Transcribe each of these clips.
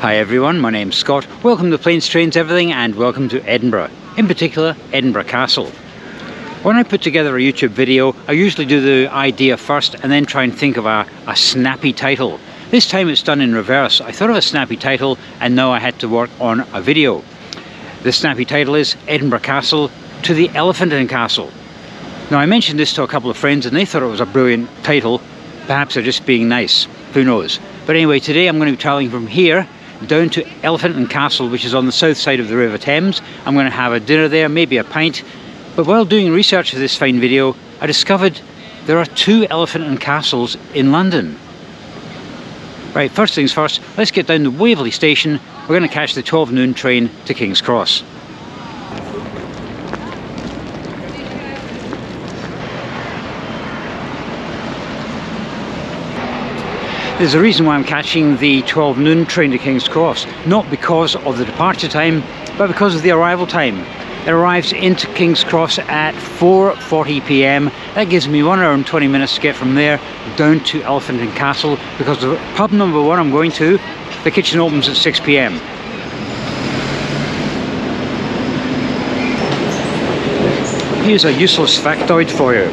Hi everyone, my name's Scott. Welcome to Planes, Trains, Everything, and welcome to Edinburgh. In particular, Edinburgh Castle. When I put together a YouTube video, I usually do the idea first and then try and think of a snappy title. This time it's done in reverse. I thought of a snappy title and now I had to work on a video. The snappy title is Edinburgh Castle to the Elephant and Castle. Now I mentioned this to a couple of friends and they thought it was a brilliant title. Perhaps they're just being nice, who knows. But anyway, today I'm going to be travelling from here down to Elephant and Castle, which is on the south side of the River Thames. I'm going to have a dinner there, maybe a pint. But while doing research for this fine video, I discovered there are 2 Elephant and Castles in London. Right, first things first, let's get down to Waverley Station. We're going to catch the 12 noon train to King's Cross. There's a reason why I'm catching the 12 noon train to King's Cross. Not because of the departure time, but because of the arrival time. It arrives into King's Cross at 4:40 p.m. That gives me 1 hour and 20 minutes to get from there down to Elephant and Castle, because the pub number 1 I'm going to, the kitchen opens at 6 p.m. Here's a useless factoid for you.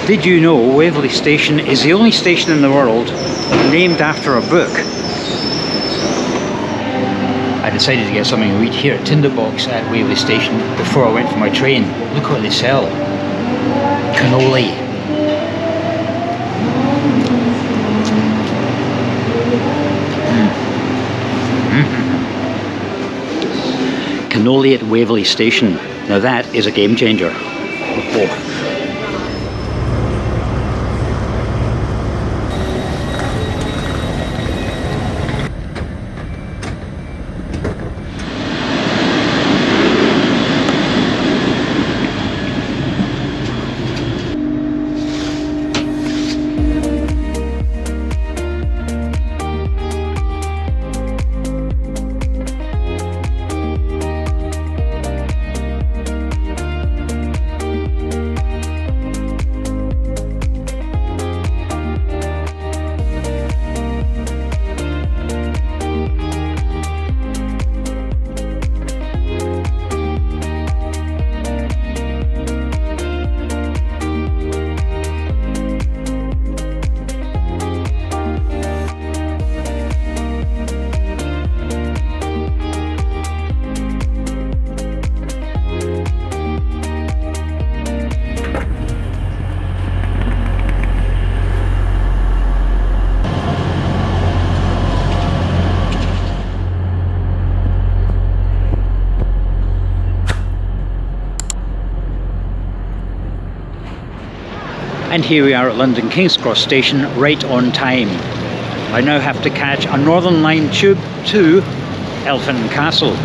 Did you know Waverley Station is the only station in the world named after a book? I decided to get something to eat here at Tinderbox at Waverley Station before I went for my train. Look what they sell. Cannoli. Cannoli at Waverley Station. Now that is a game changer. Oh. And here we are at London King's Cross Station, right on time. I now have to catch a Northern Line tube to Elephant and Castle.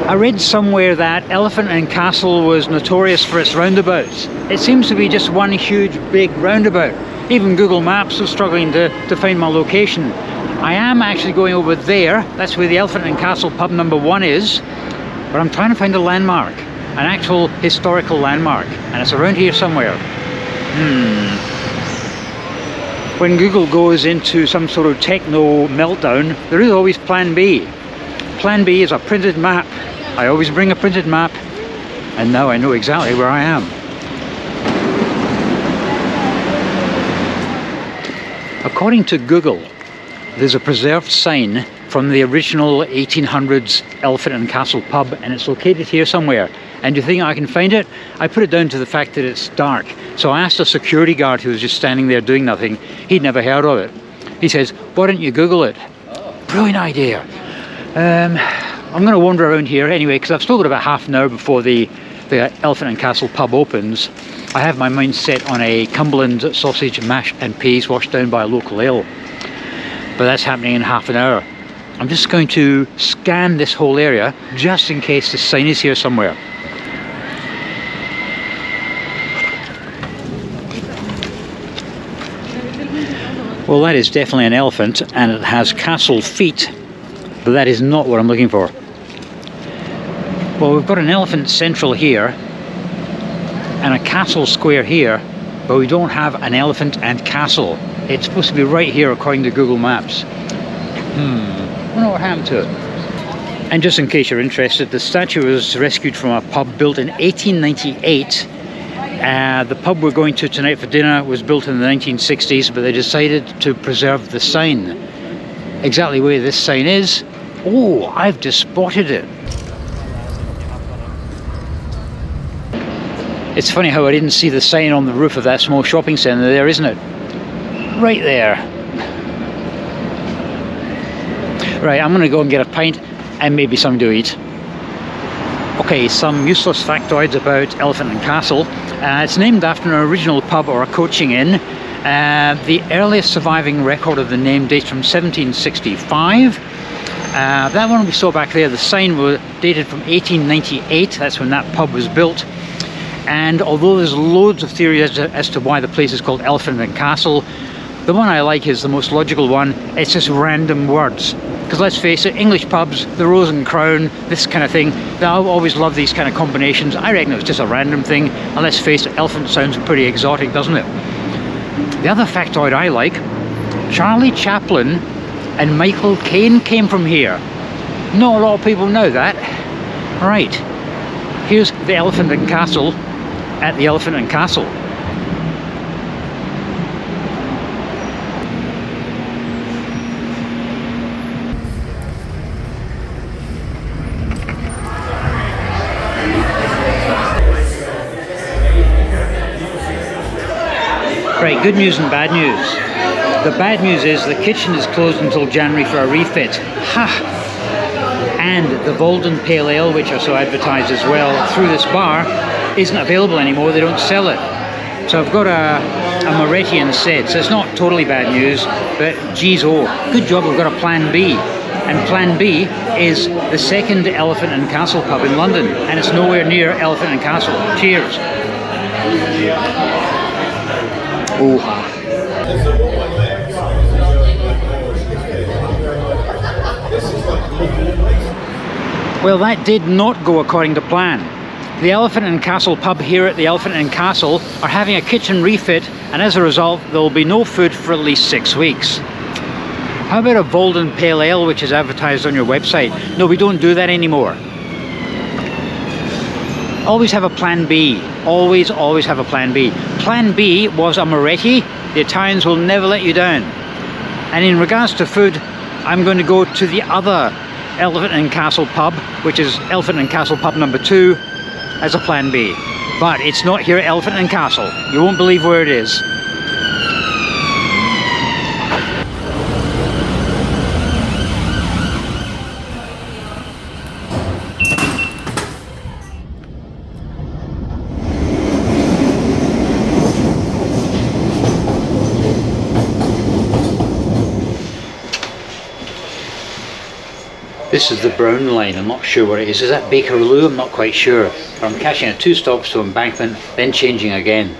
I read somewhere that Elephant and Castle was notorious for its roundabouts. It seems to be just one huge big roundabout. Even Google Maps was struggling to find my location. I am actually going over there. That's where the Elephant and Castle pub number 1 is. But I'm trying to find a landmark, an actual historical landmark. And it's around here somewhere. When Google goes into some sort of techno meltdown, there is always Plan B. Plan B is a printed map. I always bring a printed map, and now I know exactly where I am. According to Google, there's a preserved sign from the original 1800s Elephant and Castle pub, and it's located here somewhere. And do you think I can find it? I put it down to the fact that it's dark. So I asked a security guard who was just standing there doing nothing. He'd never heard of it. He says, why don't you Google it? Brilliant idea. I'm going to wander around here anyway, because I've still got about half an hour before the the Elephant and Castle pub opens, I have my mind set on a Cumberland sausage, mash and peas washed down by a local ale. But that's happening in half an hour. I'm just going to scan this whole area just in case the sign is here somewhere. Well, that is definitely an elephant, and it has castle feet, but that is not what I'm looking for. Well, we've got an elephant central here and a castle square here, but we don't have an elephant and castle. It's supposed to be right here according to Google Maps. I wonder what happened to it. And just in case you're interested, the statue was rescued from a pub built in 1898. The pub we're going to tonight for dinner was built in the 1960s, but they decided to preserve the sign. Exactly where this sign is. Oh, I've just spotted it. It's funny how I didn't see the sign on the roof of that small shopping centre there, isn't it? Right there. Right, I'm going to go and get a pint and maybe something to eat. Okay, some useless factoids about Elephant and Castle. It's named after an original pub or a coaching inn. The earliest surviving record of the name dates from 1765. That one we saw back there, the sign was dated from 1898. That's when that pub was built. And although there's loads of theories as to why the place is called Elephant and Castle, the one I like is the most logical one. It's just random words. Because let's face it, English pubs, the Rose and Crown, this kind of thing, they always love these kind of combinations. I reckon it was just a random thing. And let's face it, elephant sounds pretty exotic, doesn't it? The other factoid I like, Charlie Chaplin and Michael Caine came from here. Not a lot of people know that. Right, here's the Elephant and Castle at the Elephant and Castle. Right, good news and bad news. The bad news is the kitchen is closed until January for a refit. Ha! And the Volden Pale Ale, which I saw advertised as well through this bar, isn't available anymore. They don't sell it. So I've got a Moretti instead. So it's not totally bad news, but geez, oh, good job we've got a plan B. And plan B is the second Elephant and Castle pub in London, and it's nowhere near Elephant and Castle. Cheers. Oh. Well, that did not go according to plan. The Elephant and Castle pub here at the Elephant and Castle are having a kitchen refit, and as a result there will be no food for at least 6 weeks. How about a Volden Pale Ale, which is advertised on your website? No, we don't do that anymore. Always have a plan B. Always have a plan B. Plan B was a Moretti. The Italians will never let you down. And in regards to food, I'm going to go to the other Elephant and Castle pub, which is Elephant and Castle pub number 2, as a plan B. But it's not here at Elephant and Castle. You won't believe where it is. This is the brown line. I'm not sure what it is. Is that Bakerloo? I'm not quite sure. But I'm catching at 2 stops to Embankment, then changing again.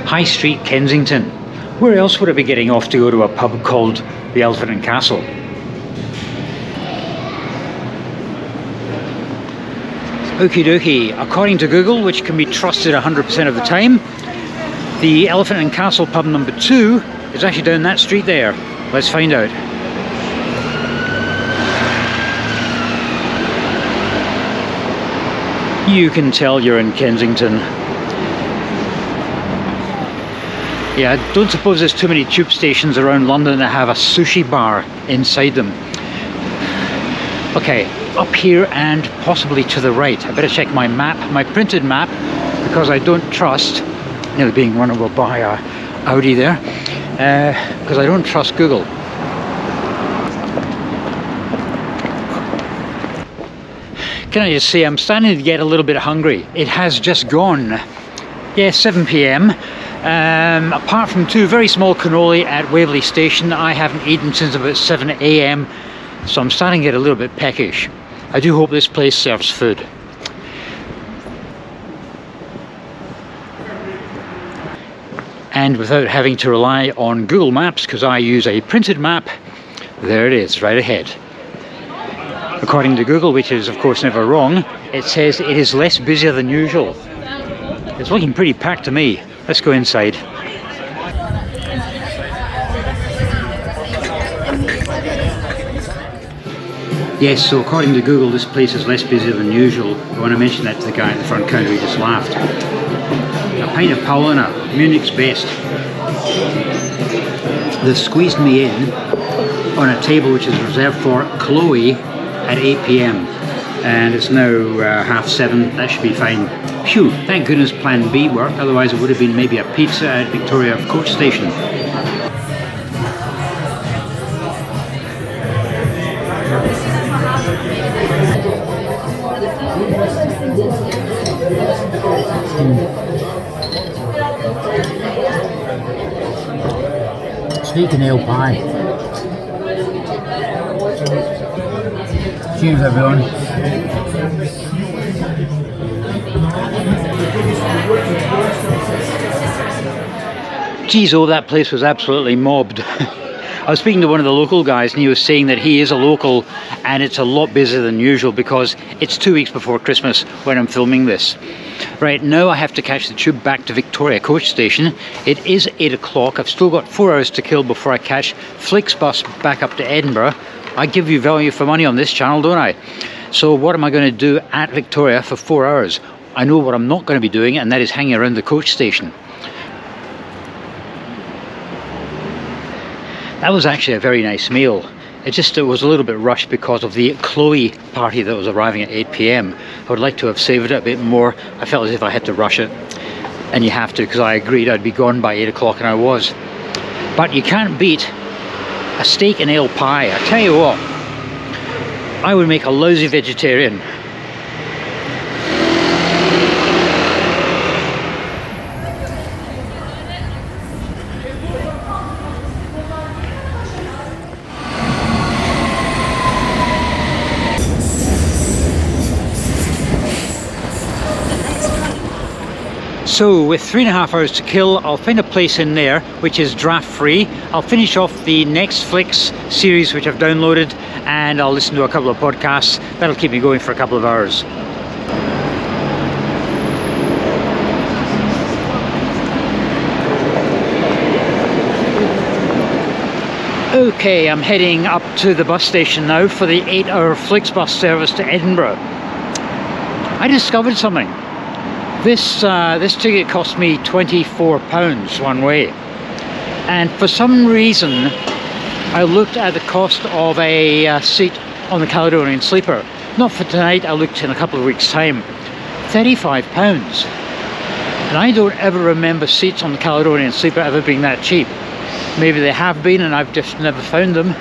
High Street, Kensington. Where else would I be getting off to go to a pub called the Elephant and Castle? Okie dokie, according to Google, which can be trusted 100% of the time, the Elephant and Castle pub number 2 is actually down that street there. Let's find out. You can tell you're in Kensington. Yeah, I don't suppose there's too many tube stations around London that have a sushi bar inside them. Okay, up here and possibly to the right. I better check my map, my printed map, because I don't trust, nearly being run over by a Audi there, because I don't trust Google. Can I just say, I'm starting to get a little bit hungry. It has just gone, yeah, 7 p.m. Apart from 2 very small cannoli at Waverley Station, I haven't eaten since about 7 a.m. So I'm starting to get a little bit peckish. I do hope this place serves food. And without having to rely on Google Maps, because I use a printed map, there it is, right ahead. According to Google, which is of course never wrong, it says it is less busier than usual. It's looking pretty packed to me. Let's go inside. Yes, so according to Google, this place is less busy than usual. But when I mentioned that to the guy at the front counter, he just laughed. A pint of Paulina, Munich's best. They've squeezed me in on a table which is reserved for Chloe at 8 p.m. and it's now 7:30. That should be fine. Phew, thank goodness plan B worked, otherwise it would have been maybe a pizza at Victoria Coach Station. Steak and ale pie. Cheers everyone. Geez, oh, that place was absolutely mobbed. I was speaking to one of the local guys and he was saying that he is a local and it's a lot busier than usual because it's 2 weeks before Christmas when I'm filming this. Right now I have to catch the tube back to Victoria Coach Station. It is 8 o'clock. I've still got 4 hours to kill before I catch Flixbus back up to Edinburgh. I give you value for money on this channel, don't I? So what am I going to do at Victoria for 4 hours? I know what I'm not going to be doing, and that is hanging around the coach station. That was actually a very nice meal. It was a little bit rushed because of the Chloe party that was arriving at 8 p.m. I would like to have saved it a bit more. I felt as if I had to rush it. And you have to, because I agreed I'd be gone by 8 o'clock, and I was. But you can't beat a steak and ale pie. I tell you what, I would make a lousy vegetarian. So with 3.5 hours to kill, I'll find a place in there which is draft free. I'll finish off the next Flix series which I've downloaded, and I'll listen to a couple of podcasts. That'll keep me going for a couple of hours. Okay, I'm heading up to the bus station now for the 8-hour Flixbus service to Edinburgh. I discovered something. This ticket cost me £24 one way, and for some reason I looked at the cost of a seat on the Caledonian Sleeper. Not for tonight, I looked in a couple of weeks' time. £35. And I don't ever remember seats on the Caledonian Sleeper ever being that cheap. Maybe they have been and I've just never found them,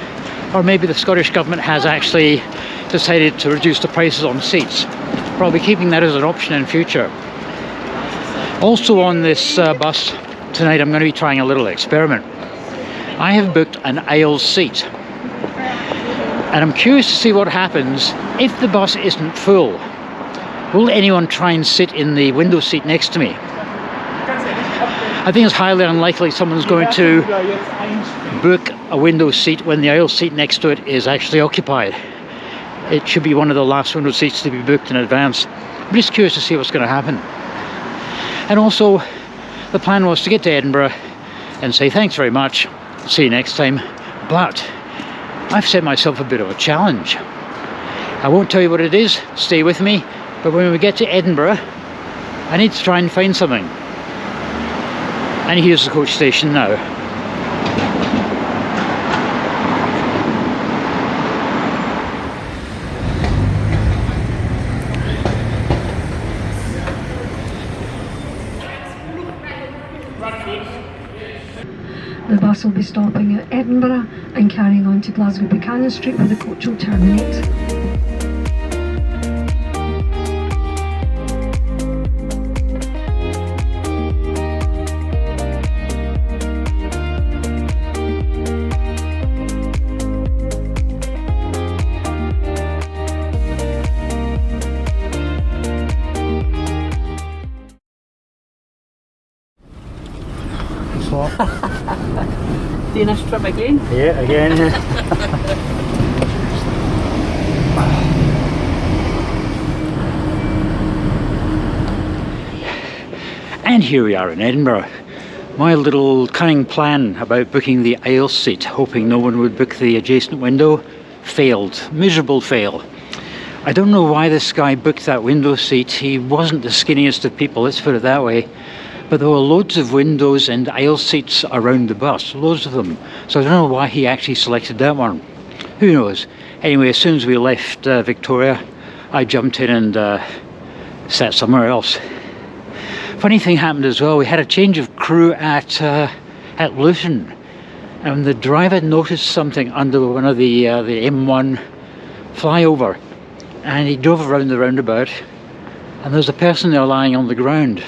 or maybe the Scottish Government has actually decided to reduce the prices on seats. But I'll be keeping that as an option in future. Also on this bus tonight, I'm going to be trying a little experiment. I have booked an aisle seat, and I'm curious to see what happens if the bus isn't full. Will anyone try and sit in the window seat next to me? I think it's highly unlikely someone's going to book a window seat when the aisle seat next to it is actually occupied. It should be one of the last window seats to be booked in advance. I'm just curious to see what's going to happen. And also, the plan was to get to Edinburgh and say thanks very much, see you next time. But I've set myself a bit of a challenge. I won't tell you what it is, stay with me, but when we get to Edinburgh, I need to try and find something. And here's the coach station now. will be stopping at Edinburgh and carrying on to Glasgow Buchanan Street where the coach will terminate. Danish trip again? Yeah, again. And here we are in Edinburgh. My little cunning plan about booking the aisle seat, hoping no one would book the adjacent window, failed. Miserable fail. I don't know why this guy booked that window seat. He wasn't the skinniest of people, let's put it that way. But there were loads of windows and aisle seats around the bus, loads of them. So I don't know why he actually selected that one. Who knows? Anyway, as soon as we left Victoria, I jumped in and sat somewhere else. Funny thing happened as well. We had a change of crew at Luton, and the driver noticed something under one of the M1 flyover, and he drove around the roundabout, and there was a person there lying on the ground.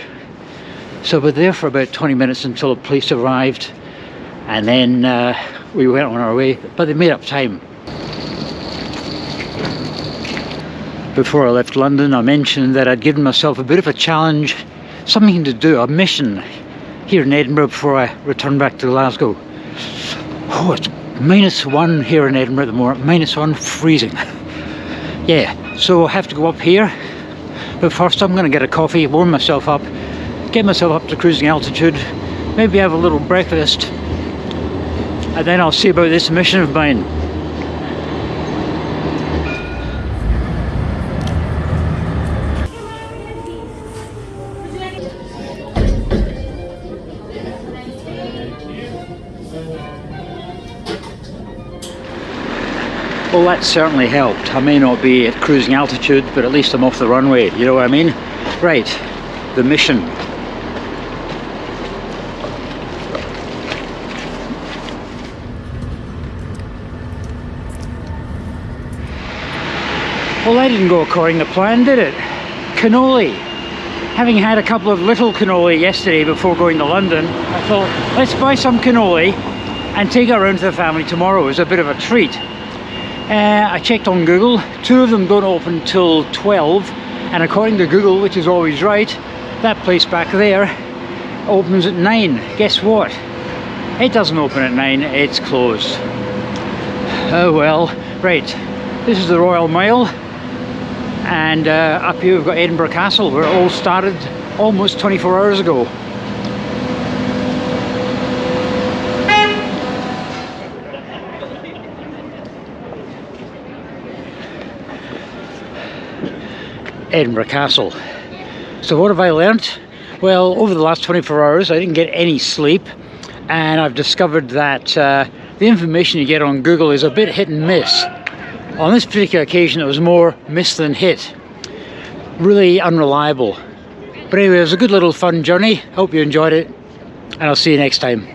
So we're there for about 20 minutes until the police arrived, and then we went on our way, but they made up time. Before I left London, I mentioned that I'd given myself a bit of a challenge, something to do, a mission here in Edinburgh before I return back to Glasgow. Oh, it's -1 here in Edinburgh at the moment, -1, freezing. Yeah, so I have to go up here, but first I'm going to get a coffee, warm myself up, get myself up to cruising altitude, maybe have a little breakfast, and then I'll see about this mission of mine. Well, that certainly helped. I may not be at cruising altitude, but at least I'm off the runway, you know what I mean? Right, the mission. Well, that didn't go according to plan, did it? Cannoli. Having had a couple of little cannoli yesterday before going to London, I thought, let's buy some cannoli and take it around to the family tomorrow as a bit of a treat. I checked on Google, 2 of them don't open till 12, and according to Google, which is always right, that place back there opens at 9. Guess what? It doesn't open at 9, it's closed. Oh well. Right, this is the Royal Mile, and up here we've got Edinburgh Castle, where it all started almost 24 hours ago. Edinburgh Castle. So what have I learnt? Well, over the last 24 hours I didn't get any sleep, and I've discovered that the information you get on Google is a bit hit and miss. On this particular occasion it was more miss than hit. Really unreliable. But anyway, it was a good little fun journey. Hope you enjoyed it, and I'll see you next time.